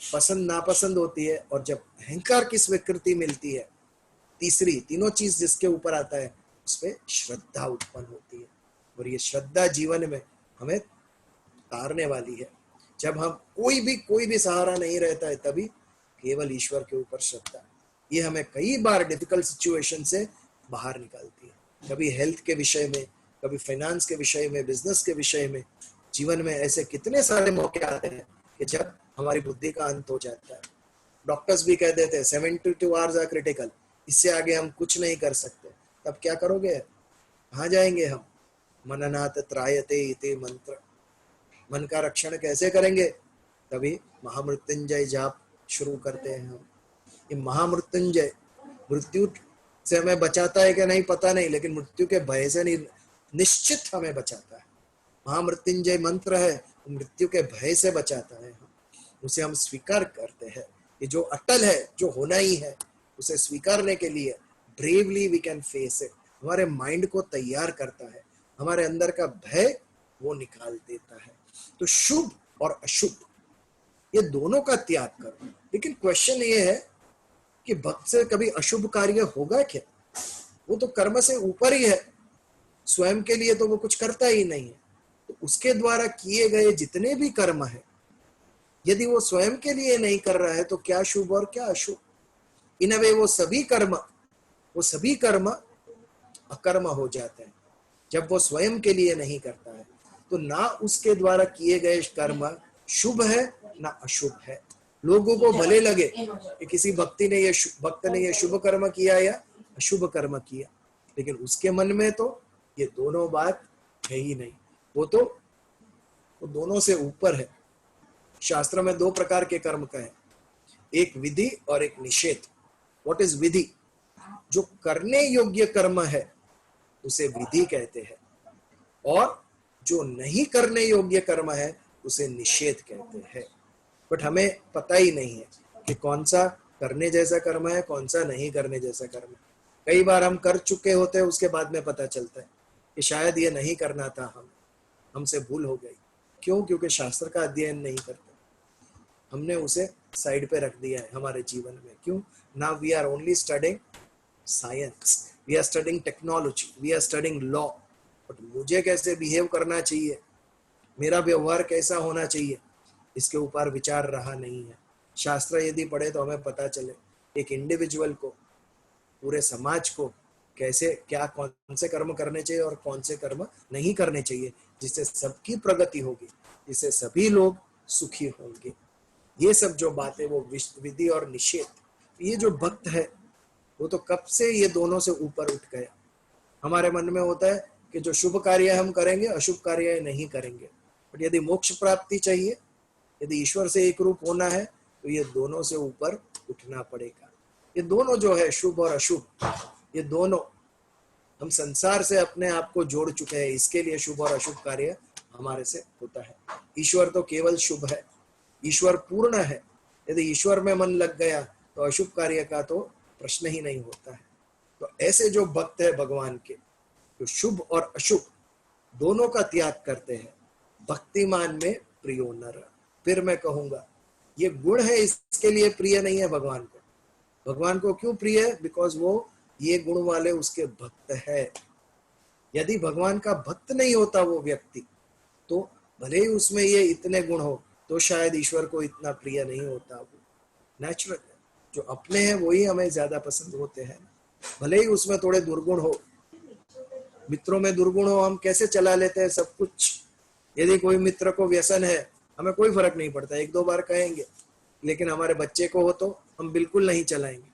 पसंद नापसंद होती है, और जब अहंकार की स्वीकृति मिलती है, तीसरी, तीनों चीज जिसके ऊपर आता है उसपे श्रद्धा उत्पन्न होती है। और ये श्रद्धा जीवन में हमें तारने वाली है। जब हम कोई भी सहारा नहीं रहता है तभी केवल ईश्वर के ऊपर श्रद्धा। ये हमें कई बार डिफिकल्ट सिचुएशन से बाहर निकालती है। कभी हेल्थ के विषय में, कभी फाइनेंस के विषय में, बिजनेस के विषय में। जीवन में ऐसे कितने सारे मौके आते हैं कि जब हमारी बुद्धि का अंत हो जाता है। डॉक्टर्स भी कह देते हैं 72 आवर्स आर क्रिटिकल, इससे आगे हम कुछ नहीं कर सकते। तब क्या करोगे? कहाँ जाएंगे हम? मननाथ त्रायते इति मंत्र। मन का रक्षण कैसे करेंगे? तभी महामृत्युंजय जाप शुरू करते हैं हम। ये महामृत्युंजय मृत्यु से हमें बचाता है कि नहीं पता नहीं, लेकिन मृत्यु के भय से नहीं, निश्चित हमें बचाता है। महामृत्युंजय मंत्र है, मृत्यु के भय से बचाता है। उसे हम स्वीकार करते हैं। ये जो अटल है, जो होना ही है, उसे स्वीकारने के लिए bravely we can face it. हमारे माइंड को तैयार करता है, हमारे अंदर का भय वो निकाल देता है। तो शुभ और अशुभ ये दोनों का त्याग करो। लेकिन क्वेश्चन ये है कि भक्त से कभी अशुभ कार्य होगा क्या? वो तो कर्म से ऊपर ही है, स्वयं के लिए तो वो कुछ करता ही नहीं है। तो उसके द्वारा किए गए जितने भी कर्म है, यदि वो स्वयं के लिए नहीं कर रहा है तो क्या शुभ और क्या अशुभ? इन वे वो सभी कर्म अकर्म हो जाते हैं जब वो स्वयं के लिए नहीं करता है। तो ना उसके द्वारा किए गए कर्म शुभ है ना अशुभ है। लोगों को भले लगे कि किसी भक्त ने ये शुभ कर्म किया या अशुभ कर्म किया, लेकिन उसके मन में तो ये दोनों बात है ही नहीं। वो दोनों से ऊपर है। शास्त्र में दो प्रकार के कर्म का है, एक विधि और एक निषेध। व्हाट इज विधि? जो करने योग्य कर्म है उसे विधि कहते हैं, और जो नहीं करने योग्य कर्म है उसे निषेध कहते हैं। बट हमें पता ही नहीं है कि कौन सा करने जैसा कर्म है, कौन सा नहीं करने जैसा कर्म है। कई बार हम कर चुके होते हैं, उसके बाद में पता चलता है कि शायद ये नहीं करना था, हमसे भूल हो गई। क्यों? क्योंकि शास्त्र का अध्ययन नहीं करते, हमने उसे साइड पे रख दिया है हमारे जीवन में। क्यों? Now we are only studying science, we are studying technology, we are studying law. But मुझे कैसे बिहेव करना चाहिए, मेरा व्यवहार कैसा होना चाहिए, इसके ऊपर विचार रहा नहीं है। शास्त्र यदि पढ़े तो हमें पता चले एक इंडिविजुअल को, पूरे समाज को कैसे, क्या कौन से कर्म करने चाहिए और कौन से कर्म नहीं करने चाहिए, जिससे सबकी प्रगति होगी, जिससे सभी लोग सुखी होंगे। ये सब जो बातें वो विधि और निषेध। ये जो भक्त है वो तो कब से ये दोनों से ऊपर उठ गया। हमारे मन में होता है कि जो शुभ कार्य हम करेंगे, अशुभ कार्य नहीं करेंगे। बट यदि मोक्ष प्राप्ति चाहिए, यदि ईश्वर से एक रूप होना है, तो ये दोनों से ऊपर उठना पड़ेगा। ये दोनों जो है शुभ और अशुभ, ये दोनों हम संसार से अपने आप को जोड़ चुके हैं। इसके लिए शुभ और अशुभ कार्य हमारे से होता है। ईश्वर तो केवल शुभ है, ईश्वर पूर्ण है। यदि ईश्वर में मन लग गया तो अशुभ कार्य का तो प्रश्न ही नहीं होता है। तो ऐसे जो भक्त है भगवान के, जो शुभ और अशुभ दोनों का त्याग करते हैं, भक्तिमान में प्रियो नर। फिर मैं कहूंगा ये गुण है, इसके लिए प्रिय नहीं है भगवान को। भगवान को क्यों प्रिय है? बिकॉज वो ये गुण वाले उसके भक्त है। यदि भगवान का भक्त नहीं होता वो व्यक्ति, तो भले ही उसमें ये इतने गुण हो, तो शायद ईश्वर को इतना प्रिय नहीं होता। वो नेचुरल है, जो अपने हैं वही हमें ज्यादा पसंद होते हैं। भले ही उसमें थोड़े दुर्गुण हो, मित्रों में दुर्गुण हो, हम कैसे चला लेते हैं सब कुछ। यदि कोई मित्र को व्यसन है, हमें कोई फर्क नहीं पड़ता, एक दो बार कहेंगे। लेकिन हमारे बच्चे को हो तो हम बिल्कुल नहीं चलाएंगे,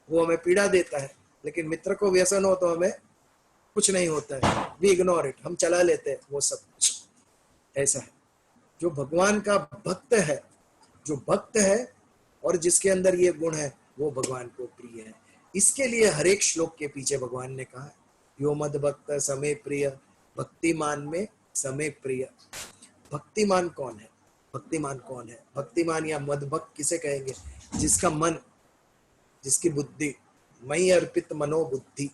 वो हमें पीड़ा देता है। लेकिन मित्र को व्यसन हो तो हमें कुछ नहीं होता है, वी इग्नोर इट, हम चला लेते हैं वो सब कुछ। ऐसा है जो भगवान का भक्त है। जो भक्त है और जिसके अंदर ये गुण है, वो भगवान को प्रिय है। इसके लिए हर एक श्लोक के पीछे भगवान ने कहा, यो मद भक्त समय प्रिय, भक्तिमान में समय प्रिय। भक्तिमान कौन है? भक्तिमान कौन है? भक्तिमान या मद भक्त किसे कहेंगे? जिसका मन, जिसकी बुद्धि, मई अर्पित मनोबुद्धि,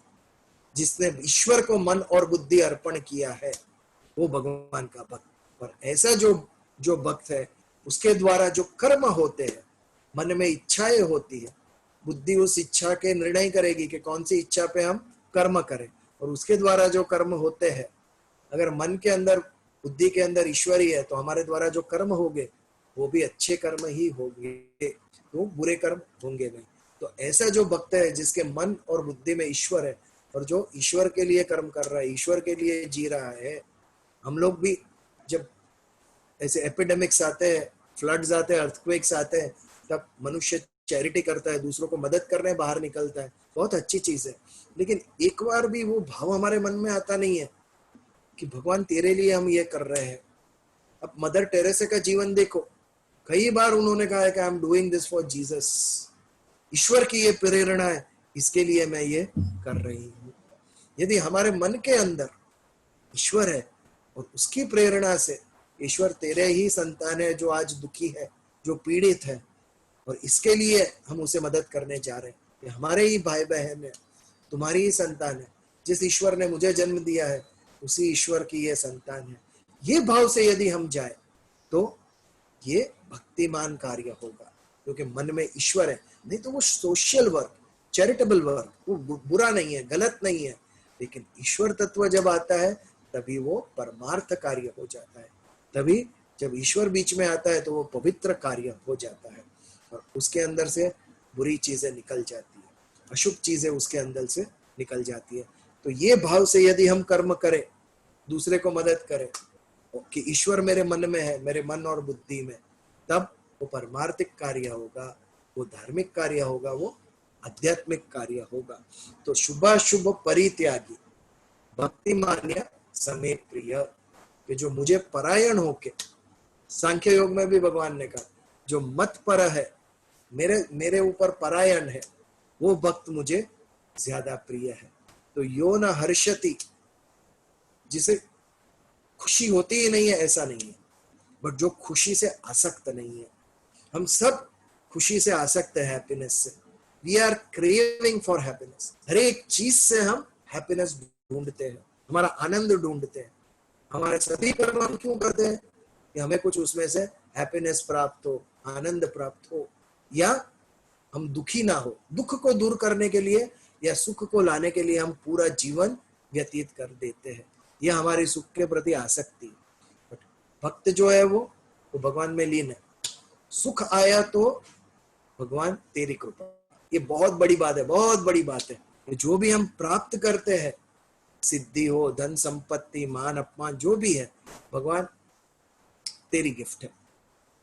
जिसने ईश्वर को मन और बुद्धि अर्पण किया है, वो भगवान का भक्त। और ऐसा जो भक्त है, उसके द्वारा जो कर्म होते हैं, मन में इच्छाएं होती है, बुद्धि उस इच्छा के निर्णय करेगी कि कौन सी इच्छा पे हम कर्म करें। और उसके द्वारा जो कर्म होते हैं, अगर मन के अंदर, बुद्धि के अंदर ईश्वर ही है, तो हमारे द्वारा जो कर्म होंगे वो भी अच्छे कर्म ही होंगे, तो बुरे कर्म होंगे नहीं। तो ऐसा जो भक्त है जिसके मन और बुद्धि में ईश्वर है और जो ईश्वर के लिए कर्म कर रहा है, ईश्वर के लिए जी रहा है। हम लोग भी जब ऐसे एपिडेमिक्स आते हैं, फ्लड्स आते हैं, अर्थक्वेक्स आते हैं, तब मनुष्य चैरिटी करता है, दूसरों को मदद करने बाहर निकलता है, बहुत अच्छी चीज है। लेकिन एक बार भी वो भाव हमारे मन में आता नहीं है कि भगवान तेरे लिए हम ये कर रहे हैं। अब मदर टेरेसा का जीवन देखो, कई बार उन्होंने कहा है कि I am doing this for Jesus, ईश्वर की ये प्रेरणा है, इसके लिए मैं ये कर रही हूँ। यदि हमारे मन के अंदर ईश्वर है और उसकी प्रेरणा से, ईश्वर तेरे ही संतान है जो आज दुखी है, जो पीड़ित है, और इसके लिए हम उसे मदद करने जा रहे हैं, ये हमारे ही भाई बहन है, तुम्हारी ही संतान है, जिस ईश्वर ने मुझे जन्म दिया है उसी ईश्वर की ये संतान है। ये भाव से यदि हम जाए तो ये भक्तिमान कार्य होगा, क्योंकि मन में ईश्वर है। नहीं तो वो सोशल वर्क, चैरिटेबल वर्क, वो बुरा नहीं है, गलत नहीं है, लेकिन ईश्वर तत्व जब आता है तभी वो परमार्थ कार्य हो जाता है। तभी जब ईश्वर बीच में आता है तो वो पवित्र कार्य हो जाता है और उसके अंदर से बुरी चीजें निकल जाती है, अशुभ चीजें उसके अंदर से निकल जाती है। तो ये भाव से यदि हम कर्म करें, दूसरे को मदद करें कि ईश्वर मेरे मन में है, मेरे मन और बुद्धि में, तब वो परमार्थिक कार्य होगा, वो धार्मिक कार्य होगा, वो आध्यात्मिक कार्य होगा। तो शुभाशुभ परित्यागी भक्तिमान्य समे प्रिय, कि जो मुझे परायण होके, सांख्य योग में भी भगवान ने कहा जो मत पर है, मेरे ऊपर परायण है, वो भक्त मुझे ज्यादा प्रिय है। तो यो न हर्षति, जिसे खुशी होती ही नहीं है ऐसा नहीं है, बट जो खुशी से आसक्त नहीं है। हम सब खुशी से आसक्त है, हैप्पीनेस से। We are craving for happiness, हर एक चीज से हम हैप्पीनेस ढूंढते हैं, हमारा आनंद ढूंढते हैं। हमारे सभी कर्म हम क्यों करते हैं कि हमें कुछ उसमें से हैप्पीनेस प्राप्त हो, आनंद प्राप्त हो, या हम दुखी ना हो। दुख को दूर करने के लिए या सुख को लाने के लिए हम पूरा जीवन व्यतीत कर देते हैं, यह हमारी सुख के प्रति आसक्ति। बट भक्त जो है वो भगवान में लीन है। सुख आया तो भगवान तेरी कृपा, ये बहुत बड़ी बात है, बहुत बड़ी बात है। जो भी हम प्राप्त करते हैं, सिद्धि हो, धन संपत्ति, मान अपमान, जो भी है, भगवान तेरी गिफ्ट है,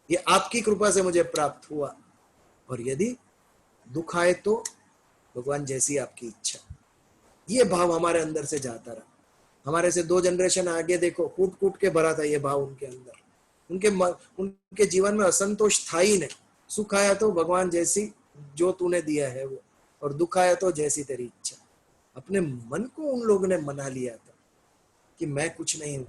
ये आपकी कृपा से मुझे प्राप्त हुआ। और यदि दुख आए तो भगवान जैसी आपकी इच्छा, ये भाव हमारे अंदर से जाता रहा। हमारे से 2 जनरेशन आगे देखो, कूट कूट के भरा था ये भाव उनके अंदर। उनके जीवन में असंतोष था ही नहीं। सुख आया तो भगवान जैसी जो तूने दिया है वो, और दुख आया तो जैसी तेरी इच्छा। अपने मन को उन लोगों ने मना लिया था कि मैं कुछ नहीं हूं,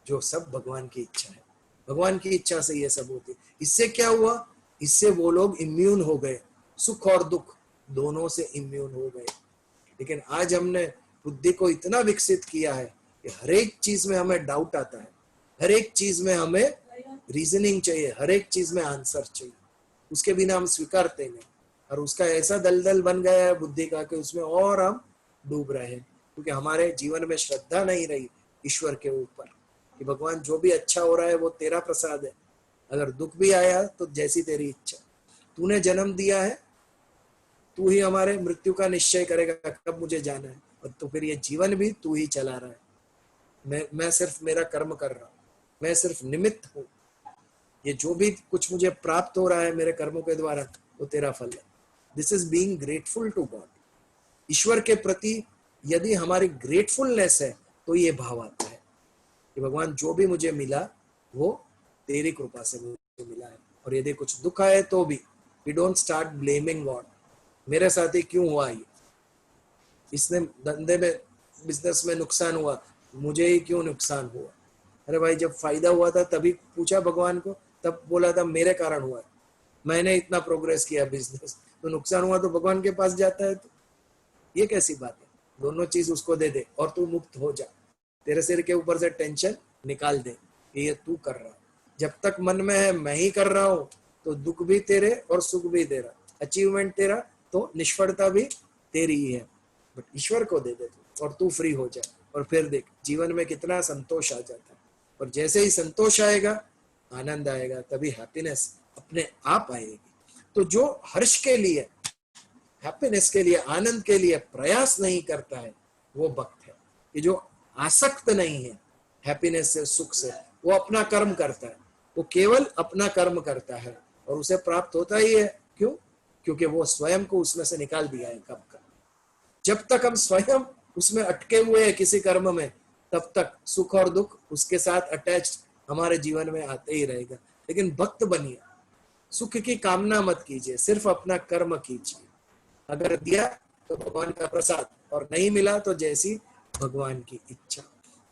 जो सब भगवान की इच्छा है, भगवान की इच्छा से ये सब होती। इससे क्या हुआ, इससे वो लोग इम्यून हो गए, सुख और दुख दोनों से इम्यून हो गए। लेकिन आज हमने बुद्धि को इतना विकसित किया है कि हर एक चीज में हमें डाउट आता है, हर एक चीज में हमें रीजनिंग चाहिए, हर एक चीज में आंसर चाहिए, उसके बिना हम स्वीकारते नहीं। और उसका ऐसा दलदल बन गया है बुद्धि का कि उसमें और हम डूब रहे हैं, क्योंकि हमारे जीवन में श्रद्धा नहीं रही ईश्वर के ऊपर कि भगवान जो भी अच्छा हो रहा है वो तेरा प्रसाद है। अगर दुख भी आया तो जैसी तेरी इच्छा, तूने जन्म दिया है, तू ही हमारे मृत्यु का निश्चय करेगा कब मुझे जाना है, और तो फिर ये जीवन भी तू ही चला रहा है। मैं सिर्फ मेरा कर्म कर रहा हूँ, मैं सिर्फ निमित्त हूँ। ये जो भी कुछ मुझे प्राप्त हो रहा है मेरे कर्मों के द्वारा, वो तेरा फल है। This is being grateful to God. ईश्वर के प्रति यदि हमारी ग्रेटफुलनेस है तो ये भाव आता है कि भगवान जो भी मुझे मिला वो तेरी कृपा से मुझे मिला है। और यदि कुछ दुख आए तो भी we don't start blaming God, मेरे साथ ही क्यों हुआ ये, इसने धंधे में, बिजनेस में नुकसान हुआ, मुझे ही क्यों नुकसान हुआ। अरे भाई, जब फायदा हुआ था तभी पूछा भगवान को, तब बोला था मेरे कारण हुआ, मैंने इतना प्रोग्रेस किया बिजनेस, तो नुकसान हुआ तो भगवान के पास जाता है। तो ये कैसी बात है, दोनों चीज उसको दे दे और तू मुक्त हो जा, तेरे सिर के ऊपर से टेंशन निकाल दे, ये तू कर रहा है। जब तक मन में है मैं ही कर रहा हूं तो दुख भी तेरे और सुख भी तेरा, अचीवमेंट तेरा तो निष्फलता भी तेरी ही है। बट ईश्वर को दे दे तू और तू फ्री हो जाए, और फिर देख जीवन में कितना संतोष आ जाता है। और जैसे ही संतोष आएगा आनंद आएगा, तभी हैप्पीनेस अपने आप आएगी। तो जो हर्ष के लिए, हैप्पीनेस के लिए, आनंद के लिए प्रयास नहीं करता है, वो भक्त है। कि जो आसक्त नहीं है हैप्पीनेस से, सुख से, वो अपना कर्म करता है, वो केवल अपना कर्म करता है और उसे प्राप्त होता ही है। क्यों? क्योंकि वो स्वयं को उसमें से निकाल दिया है कब का। जब तक हम स्वयं उसमें अटके हुए हैं किसी कर्म में, तब तक सुख और दुख उसके साथ अटैच्ड हमारे जीवन में आते ही रहेगा। लेकिन भक्त बनिए, सुख की कामना मत कीजिए, सिर्फ अपना कर्म कीजिए। अगर दिया तो भगवान का प्रसाद, और नहीं मिला तो जैसी भगवान की इच्छा।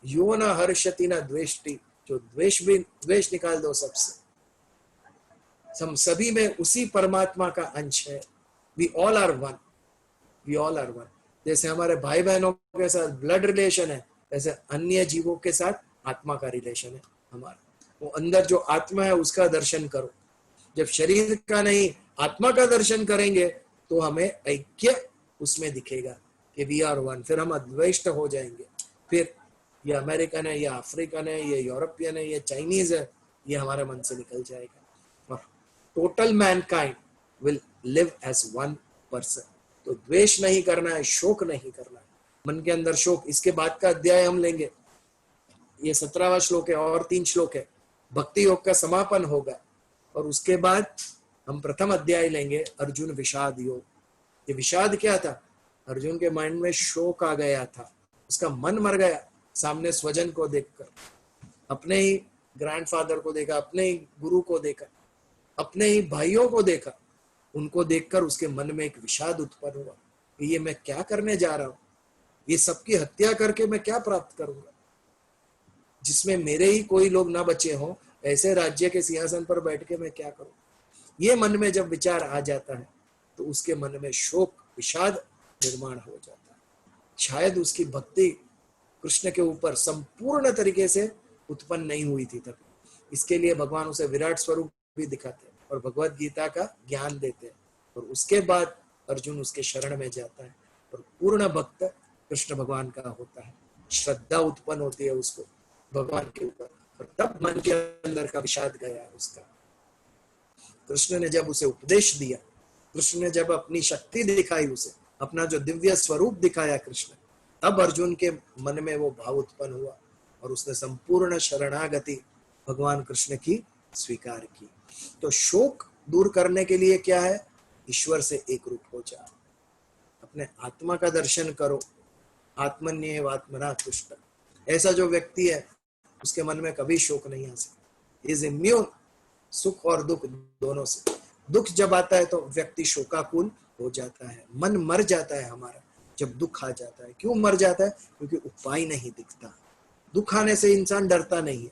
यो न हर्षति न द्वेष्टि, जो द्वेष निकाल दो सबसे। हम सभी में उसी परमात्मा का अंश है। We all are one, we all are one. जैसे हमारे भाई बहनों के साथ ब्लड रिलेशन है, ऐसे अन्य जीवों के साथ आत्मा का रिलेशन है हमारा। वो अंदर जो आत्मा है उसका दर्शन करो। जब शरीर का नहीं आत्मा का दर्शन करेंगे तो हमें ऐक्य उसमें दिखेगा कि वी आर वन। फिर हम अद्वैष्ट हो जाएंगे। फिर ये अमेरिकन है, ये अफ्रीकन है, ये यूरोपियन है, ये चाइनीज है, ये हमारे मन से निकल जाएगा। और total mankind will live as one person. तो द्वेष नहीं करना है, शोक नहीं करना है, मन के अंदर शोक। इसके बाद का अध्याय हम लेंगे, ये 17वां श्लोक है और 3 श्लोक है, भक्ति योग का समापन होगा। और उसके बाद हम प्रथम अध्याय लेंगे, अर्जुन विषाद योग। ये विषाद क्या था? अर्जुन के माइंड में शोक आ गया था, उसका मन मर गया सामने स्वजन को देखकर। अपने ही ग्रैंडफादर को देखा, अपने ही गुरु को देखा, अपने ही भाइयों को देखा, उनको देखकर उसके मन में एक विषाद उत्पन्न हुआ कि ये मैं क्या करने जा रहा हूं, ये सबकी हत्या करके मैं क्या प्राप्त करूंगा, जिसमें मेरे ही कोई लोग ना बचे हों, ऐसे राज्य के सिंहासन पर बैठ के मैं क्या करूं। ये मन में जब विचार आ जाता है तो उसके मन में शोक, विषाद निर्माण हो जाता है। शायद उसकी भक्ति कृष्ण के ऊपर संपूर्ण तरीके से उत्पन्न नहीं हुई थी तब। इसके लिए भगवान उसे विराट स्वरूप भी दिखाते हैं और भगवत गीता का ज्ञान देते हैं। और उसके बाद अर्जुन उसके शरण में जाता है और पूर्ण भक्त कृष्ण भगवान का होता है। श्रद्धा उत्पन्न होती है उसको भगवान के ऊपर, और तब मन के अंदर का विषाद गया उसका। कृष्ण ने जब उसे उपदेश दिया, कृष्ण ने जब अपनी शक्ति दिखाई उसे, अपना जो दिव्य स्वरूप दिखाया कृष्ण, तब अर्जुन के मन में वो भाव उत्पन्न हुआ और उसने संपूर्ण शरणागति भगवान कृष्ण की स्वीकार की। तो शोक दूर करने के लिए क्या है? ईश्वर से एक रूप हो जाओ, अपने आत्मा का दर्शन करो। आत्मन्येव आत्मना तुष्ट। ऐसा जो व्यक्ति है उसके मन में कभी शोक नहीं आ सकता। इज इम्यून सुख और दुख दोनों से। दुख जब आता है तो व्यक्ति शोकाकुल हो जाता है, मन मर जाता है हमारा जब दुख आ जाता है। क्यों मर जाता है? क्योंकि उपाय नहीं दिखता। दुख आने से इंसान डरता नहीं है,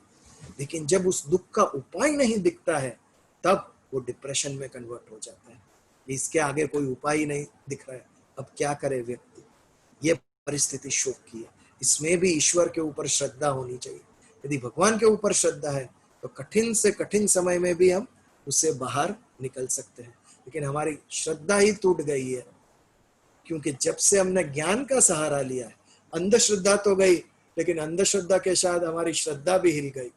लेकिन जब उस दुख का उपाय नहीं दिखता है तब वो डिप्रेशन में कन्वर्ट हो जाता है। इसके आगे कोई उपाय नहीं दिख रहा है, अब क्या करे व्यक्ति। ये परिस्थिति शोक की है। इसमें भी ईश्वर के ऊपर श्रद्धा होनी चाहिए। यदि भगवान के ऊपर श्रद्धा है तो कठिन से कठिन समय में भी हम उससे बाहर निकल सकते हैं। लेकिन हमारी श्रद्धा ही टूट गई है, क्योंकि जब से हमने ज्ञान का सहारा लिया है, अंधश्रद्धा तो गई, लेकिन अंधश्रद्धा के साथ हमारी श्रद्धा भी हिल गई।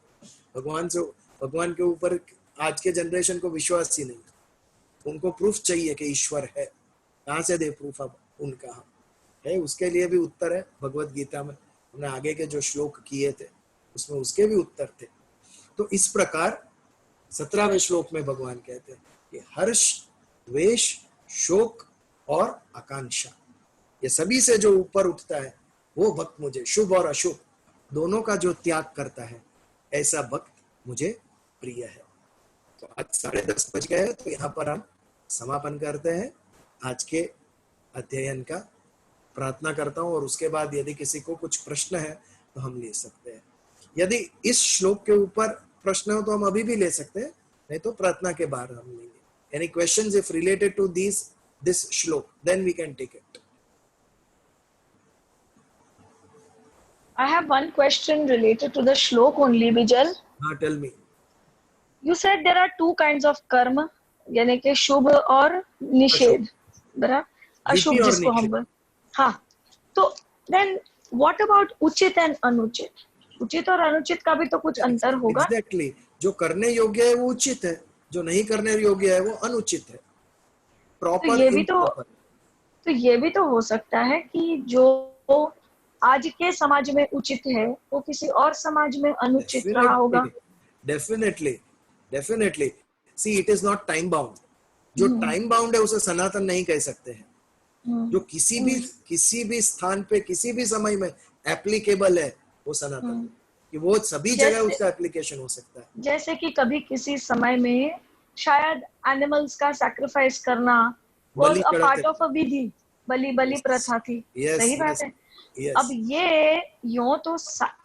भगवान के ऊपर आज के जनरेशन को विश्वास ही नहीं। उनको प्रूफ चाहिए कि ईश्वर है। कहां से दे प्रूफ? अब उनका है, उसके लिए भी उत्तर है भगवत गीता में। हमने आगे के जो श्लोक किए थे उसमें उसके भी उत्तर थे। तो इस प्रकार 17वें श्लोक में भगवान कहते हैं कि हर्ष, द्वेष, शोक और आकांक्षा, ये सभी से जो ऊपर उठता है वो भक्त मुझे, शुभ और अशुभ दोनों का जो त्याग करता है, ऐसा भक्त मुझे प्रिय है। तो आज 10:30 बज गए, तो यहाँ पर हम समापन करते हैं आज के अध्ययन का। प्रार्थना करता हूँ और उसके बाद यदि किसी को कुछ प्रश्न है तो हम ले सकते हैं। यदि इस श्लोक के ऊपर प्रश्न हो तो हम अभी भी ले सकते हैं, नहीं तो प्रार्थना के बाद हम लेंगे। Any questions if related to this shloka, then we can take it. I have one question related to the shlok only, Bijal. Tell me. You said there are two kinds of karma, यानी कि शुभ और निषेध, बराबर? अशुभ जिसको हम बोल, हाँ। तो then what about उचित and अनुचित? उचित और अनुचित का भी तो कुछ अंतर होगा। Exactly. जो करने योग्य है वो उचित है, जो नहीं करने योग्य है वो अनुचित है, प्रॉपर इम्प्रॉपर। तो ये भी तो हो सकता है कि जो आज के समाज में उचित है वो किसी और समाज में अनुचित रहा होगा। Definitely definitely. See, it is not time bound. जो टाइम बाउंड है उसे सनातन नहीं कह सकते हैं। जो किसी भी स्थान पे किसी भी समय में एप्लीकेबल है वो सनातन है, कि वो सभी जगह उसका एप्लीकेशन हो सकता है। जैसे कि कभी किसी समय में शायद एनिमल्स का सैक्रिफाइस करना was a part of a vidhi, बलि प्रथा थी। सही बात है। अब ये यूं तो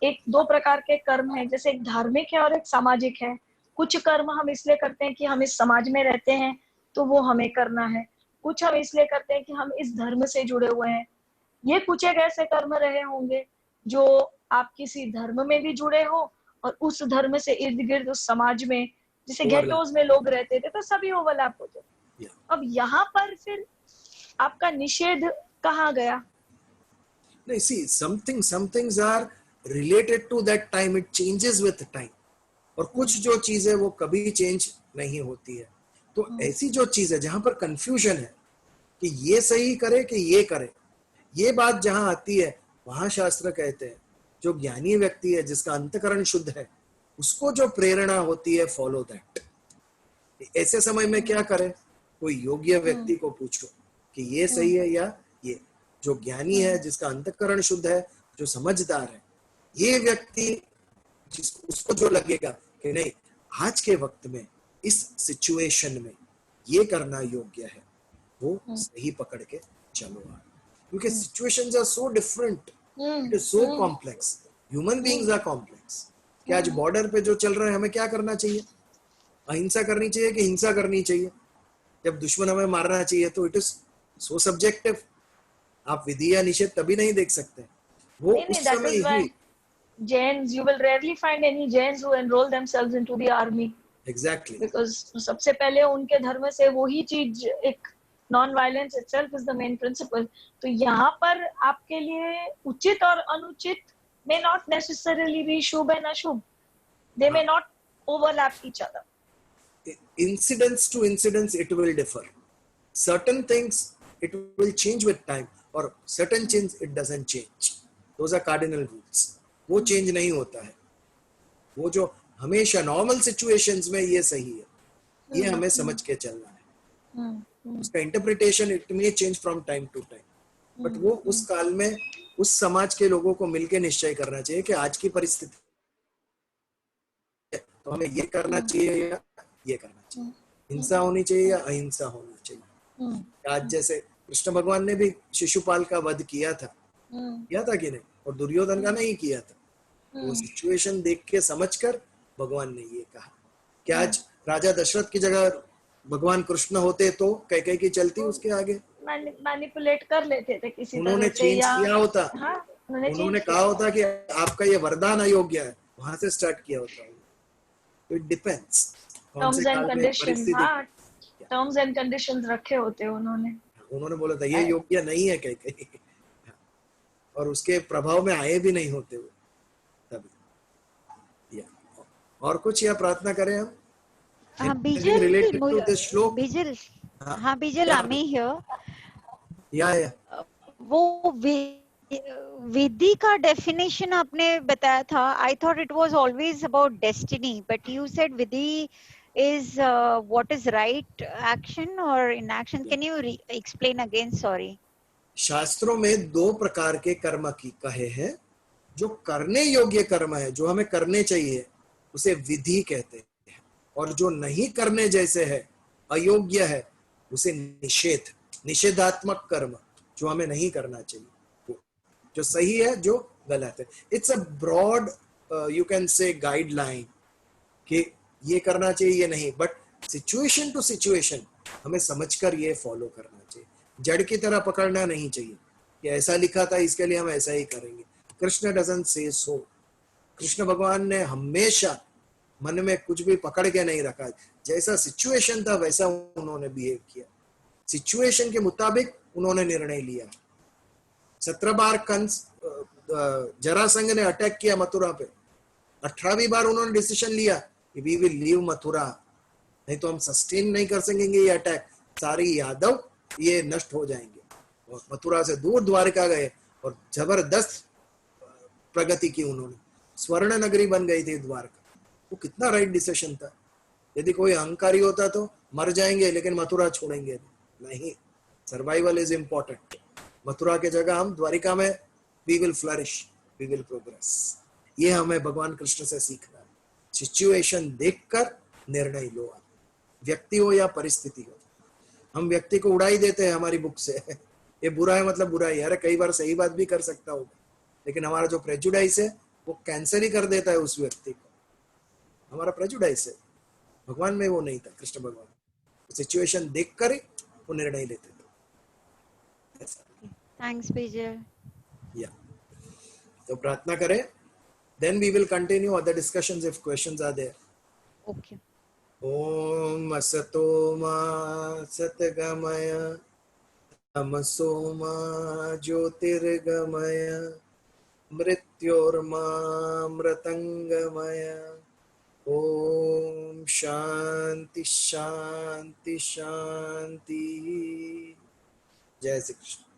एक दो प्रकार के कर्म है, जैसे एक धार्मिक है और एक सामाजिक है। कुछ कर्म हम इसलिए करते हैं कि हम इस समाज में रहते हैं तो वो हमें करना है, कुछ हम इसलिए करते हैं कि हम इस धर्म से जुड़े हुए हैं। ये कुछ एक ऐसे कर्म रहे होंगे जो आप किसी धर्म में भी जुड़े हो और उस धर्म से इर्द गिर्द उस समाज में, जैसे गेटोज में लोग रहते थे तो सभी ओवरलैप होते। अब यहाँ पर फिर आपका निषेध कहाँ गया? नहीं, सी, some things are related to that time, it changes with time, और कुछ जो चीज है वो कभी चेंज नहीं होती है। तो ऐसी जो चीज है जहां पर कंफ्यूजन है कि ये सही करे कि ये करे, ये बात जहां आती है वहां शास्त्र कहते हैं जो ज्ञानी व्यक्ति है जिसका अंतकरण शुद्ध है उसको जो प्रेरणा होती है फॉलो दैट। ऐसे समय में क्या करे? कोई योग्य व्यक्ति को पूछो कि ये सही है या ये। जो ज्ञानी है, जिसका अंतकरण शुद्ध है, जो समझदार है, ये व्यक्ति उसको जो लगेगा कि नहीं आज के वक्त में इस सिचुएशन में ये करना योग्य है, वो सही पकड़ के चलो। क्योंकि situations are so different, it is so complex, human beings are complex. कि आज बॉर्डर पे जो चल रहा है हमें क्या करना चाहिए? अहिंसा करनी चाहिए कि हिंसा करनी चाहिए? जब दुश्मन हमें मारना चाहिए तो इट इज सो सब्जेक्टिव। आप विधि या निषेध तभी नहीं देख सकते, वो उस समय ही। Jains, you will rarely find any Jains who enroll themselves into the army. Exactly. Because सबसे पहले उनके धर्म से वही चीज, एक non-violence itself is the main principle. तो यहाँ पर आपके लिए उचित और अनुचित may not necessarily be Shubh and अशुभ. They may not overlap each other. Incidents to incidents it will differ. Certain things it will change with time, or certain things it doesn't change. Those are cardinal rules. वो change नहीं होता है। वो जो हमेशा normal situations में ये सही है, ये हमें समझ के चलना है। उसका interpretation it may change from time to time, but वो उस काल में उस समाज के लोगों को मिलके निश्चय करना चाहिए कि आज की परिस्थिति तो हमें ये करना चाहिए या ये करना चाहिए, हिंसा होनी चाहिए या अहिंसा होनी चाहिए। आज जैसे कृष्ण भगवान ने भी शिशुपाल का वध किया था कि नहीं? और दुर्योधन का नहीं किया था। वो सिचुएशन देख के समझकर भगवान ने ये कहा कि आज राजा दशरथ की जगह भगवान कृष्ण होते तो कैकेयी की चलती उसके आगे, मैनिपुलेट कर लेते थे किसी तरह से। उन्होंने चेंज किया होता। उन्होंने कहा होता कि आपका ये वरदान अयोग्य है, वहां से स्टार्ट किया होता। It depends, terms and conditions. Terms and conditions रखे होते उन्होंने बोला था ये योग्य नहीं है कैकेयी, और उसके प्रभाव में आए भी नहीं होते वो तभी। और कुछ या प्रार्थना करें हम? बीजल आमी हियर। वो विधि का डेफिनेशन आपने बताया था। I thought it was always about destiny, but you said Vidhi is what is right action or inaction. Can you explain again? Sorry. शास्त्रों में दो प्रकार के कर्म की कहे हैं। जो करने योग्य कर्म है, जो हमें करने चाहिए, उसे विधि कहते हैं, और जो नहीं करने जैसे है, अयोग्य है, उसे निषेध, निषेधात्मक कर्म, जो हमें नहीं करना चाहिए। जो सही है, जो गलत है। It's a broad you can say guideline कि ये करना चाहिए, ये नहीं, बट सिचुएशन टू सिचुएशन हमें समझकर ये फॉलो करना चाहिए। जड़ की तरह पकड़ना नहीं चाहिए कि ऐसा लिखा था इसके लिए हम ऐसा ही करेंगे। कृष्ण डजंट से सो। कृष्ण भगवान ने हमेशा मन में कुछ भी पकड़ के नहीं रखा। जैसा सिचुएशन था वैसा उन्होंने बिहेव किया, सिचुएशन के मुताबिक उन्होंने निर्णय लिया। 17 बार कंस जरासंध ने अटैक किया मथुरा पे, 18वीं बार उन्होंने डिसीजन लिया वी विल लीव मथुरा, नहीं तो हम सस्टेन नहीं कर सकेंगे ये अटैक, सारे यादव ये नष्ट हो जाएंगे। और मथुरा से दूर द्वारका गए और जबरदस्त प्रगति की उन्होंने, स्वर्ण नगरी बन गई थी द्वारका। वो कितना राइट डिसीजन था। यदि कोई अहंकारी होता तो मर जाएंगे लेकिन मथुरा छोड़ेंगे नहीं। Survival is important. मथुरा के जगह हम द्वारिका में we will flourish, we will progress. ये हमें भगवान कृष्ण से सीखना है। सिचुएशन देखकर निर्णय लो, व्यक्ति हो या परिस्थिति हो। हम व्यक्ति को उड़ा ही देते हैं हमारी बुक से ये बुरा है मतलब बुरा ही है। अरे कई बार सही बात भी कर सकता होगा, लेकिन हमारा जो प्रेजुडाइस है वो कैंसिल ही कर देता है उस व्यक्ति को, हमारा प्रेजुडाइस है। भगवान में वो नहीं था, कृष्ण भगवान सिचुएशन देखकर ही वो निर्णय लेते थे। थैंक्स विजय। या तो प्रार्थना करें, then we will continue other discussions if questions are there. Okay. Om asato ma satgamaya tamaso ma jyotirgamaya mrityorma mratangamaya. Om shanti shanti shanti. Jai Shri Krishna.